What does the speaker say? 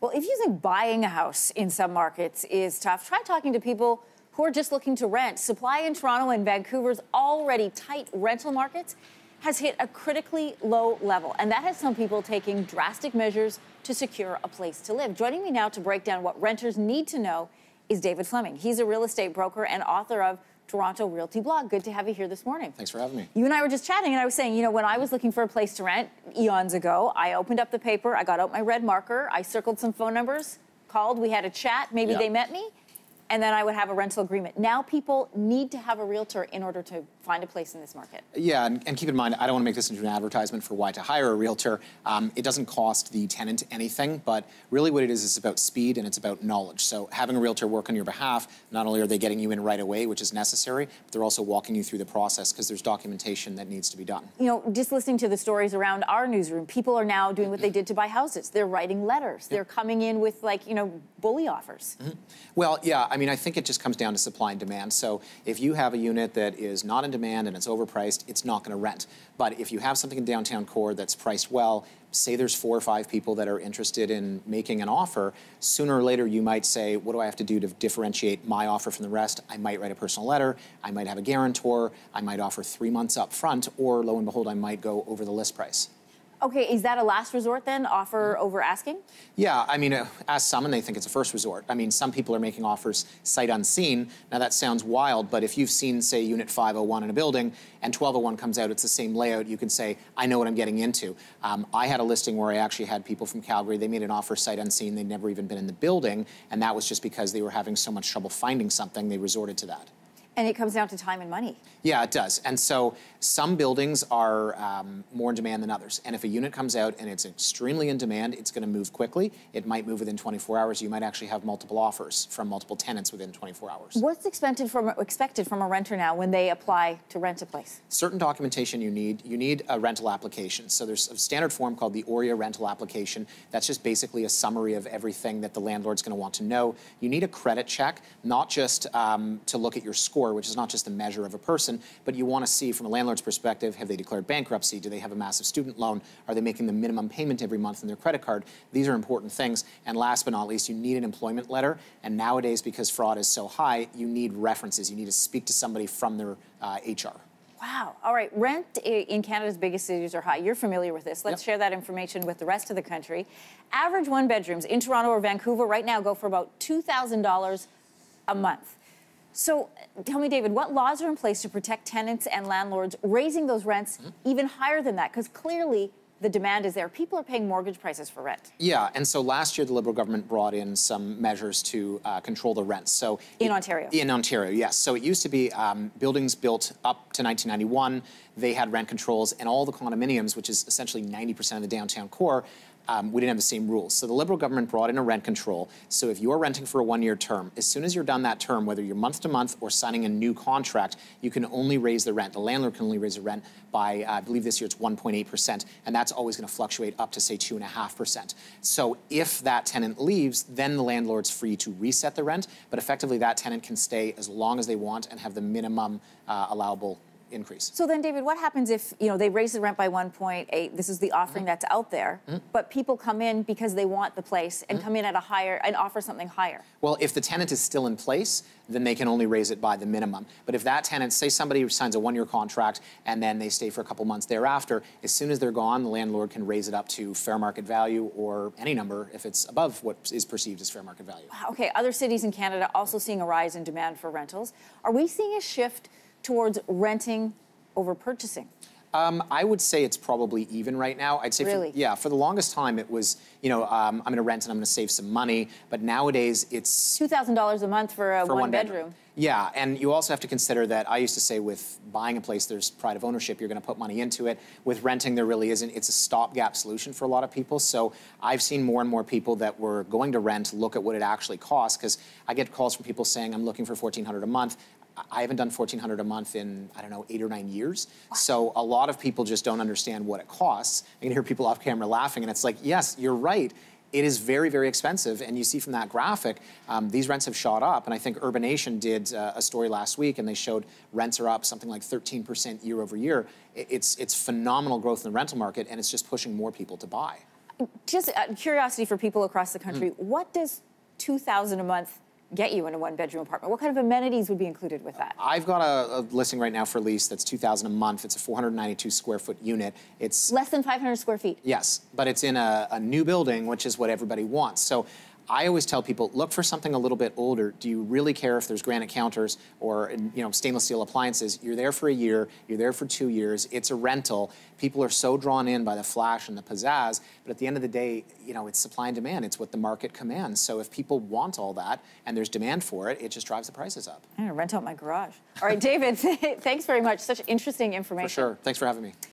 Well, if you think buying a house in some markets is tough, try talking to people who are just looking to rent. Supply in Toronto and Vancouver's already tight rental markets has hit a critically low level, and that has some people taking drastic measures to secure a place to live. Joining me now to break down what renters need to know is David Fleming. He's a real estate broker and author of Toronto Realty Blog. Good to have you here this morning. Thanks for having me. You and I were just chatting, and I was saying, you know, when I was looking for a place to rent eons ago, I opened up the paper, I got out my red marker, I circled some phone numbers, called, we had a chat, maybe they met me, and then I would have a rental agreement. Now people need to have a realtor in order to find a place in this market. Yeah, and keep in mind, I don't want to make this into an advertisement for why to hire a realtor. It doesn't cost the tenant anything, but really what it is about speed and it's about knowledge. So having a realtor work on your behalf, not only are they getting you in right away, which is necessary, but they're also walking you through the process because there's documentation that needs to be done. You know, just listening to the stories around our newsroom, people are now doing what they did to buy houses. They're writing letters. They're coming in with, like, you know, bully offers. Well, yeah, I mean, I think it just comes down to supply and demand. So if you have a unit that is not in demand and it's overpriced, it's not going to rent. But if you have something in downtown core that's priced well, say there's 4 or 5 people that are interested in making an offer, sooner or later you might say, what do I have to do to differentiate my offer from the rest? I might write a personal letter, I might have a guarantor, I might offer 3 months up front, or lo and behold, I might go over the list price. Okay, is that a last resort then, offer over asking? Yeah, I mean, ask some and they think it's a first resort. I mean, some people are making offers sight unseen. Now that sounds wild, but if you've seen, say, Unit 501 in a building and 1201 comes out, it's the same layout, you can say, I know what I'm getting into. I had a listing where I actually had people from Calgary, they made an offer sight unseen, they'd never even been in the building, and that was just because they were having so much trouble finding something, they resorted to that. And it comes down to time and money. Yeah, it does. And so some buildings are more in demand than others. And if a unit comes out and it's extremely in demand, it's going to move quickly. It might move within 24 hours. You might actually have multiple offers from multiple tenants within 24 hours. What's expected from a renter now when they apply to rent a place? Certain documentation you need a rental application. So there's a standard form called the OREA rental application. That's just basically a summary of everything that the landlord's going to want to know. You need a credit check, not just to look at your score, which is not just a measure of a person, but you want to see from a landlord's perspective, have they declared bankruptcy? Do they have a massive student loan? Are they making the minimum payment every month in their credit card? These are important things. And last but not least, you need an employment letter. And nowadays, because fraud is so high, you need references. You need to speak to somebody from their HR. Wow. All right. Rent in Canada's biggest cities are high. You're familiar with this. Let's share that information with the rest of the country. Average one bedrooms in Toronto or Vancouver right now go for about $2,000 a month. So tell me, David, what laws are in place to protect tenants and landlords raising those rents even higher than that? Because clearly the demand is there. People are paying mortgage prices for rent. Yeah, and so last year the Liberal government brought in some measures to control the rents. So in Ontario? In Ontario, yes. So it used to be buildings built up to 1991, they had rent controls, and all the condominiums, which is essentially 90% of the downtown core, we didn't have the same rules. So the Liberal government brought in a rent control. So if you're renting for a 1-year term, as soon as you're done that term, whether you're month to month or signing a new contract, you can only raise the rent. The landlord can only raise the rent by, I believe this year it's 1.8%, and that's always going to fluctuate up to, say, 2.5%. So if that tenant leaves, then the landlord's free to reset the rent, but effectively that tenant can stay as long as they want and have the minimum allowable increase. So then, David, what happens if, you know, they raise the rent by 1.8? This is the offering that's out there, but people come in because they want the place and come in at a higher and offer something higher. Well, if the tenant is still in place, then they can only raise it by the minimum. But if that tenant, say somebody signs a 1-year contract and then they stay for a couple months thereafter, as soon as they're gone, the landlord can raise it up to fair market value or any number if it's above what is perceived as fair market value. Wow, okay, other cities in Canada also seeing a rise in demand for rentals. Are we seeing a shift towards renting over purchasing? I would say it's probably even right now. I'd say, really? For the longest time it was, you know, I'm going to rent and I'm going to save some money. But nowadays it's $2,000 a month for a one bedroom. Yeah, and you also have to consider that I used to say with buying a place, there's pride of ownership. You're going to put money into it. With renting, there really isn't. It's a stopgap solution for a lot of people. So I've seen more and more people that were going to rent look at what it actually costs, because I get calls from people saying, I'm looking for $1,400 a month. I haven't done $1,400 a month in, I don't know, 8 or 9 years. Wow. So a lot of people just don't understand what it costs. I can hear people off camera laughing, and it's like, yes, you're right. It is very, very expensive. And you see from that graphic, these rents have shot up. And I think Urbanation did a story last week, and they showed rents are up something like 13% year over year. It's phenomenal growth in the rental market, and it's just pushing more people to buy. Just curiosity for people across the country, what does $2,000 a month get you in a one-bedroom apartment? What kind of amenities would be included with that? I've got a listing right now for lease that's $2,000 a month. It's a 492 square foot unit. It's less than 500 square feet. Yes, but it's in a new building, which is what everybody wants. So I always tell people, look for something a little bit older. Do you really care if there's granite counters or stainless steel appliances? You're there for a year, you're there for 2 years, it's a rental. People are so drawn in by the flash and the pizzazz, but at the end of the day, it's supply and demand. It's what the market commands. So if people want all that and there's demand for it, it just drives the prices up. I'm gonna rent out my garage. All right, David, thanks very much. Such interesting information. For sure. Thanks for having me.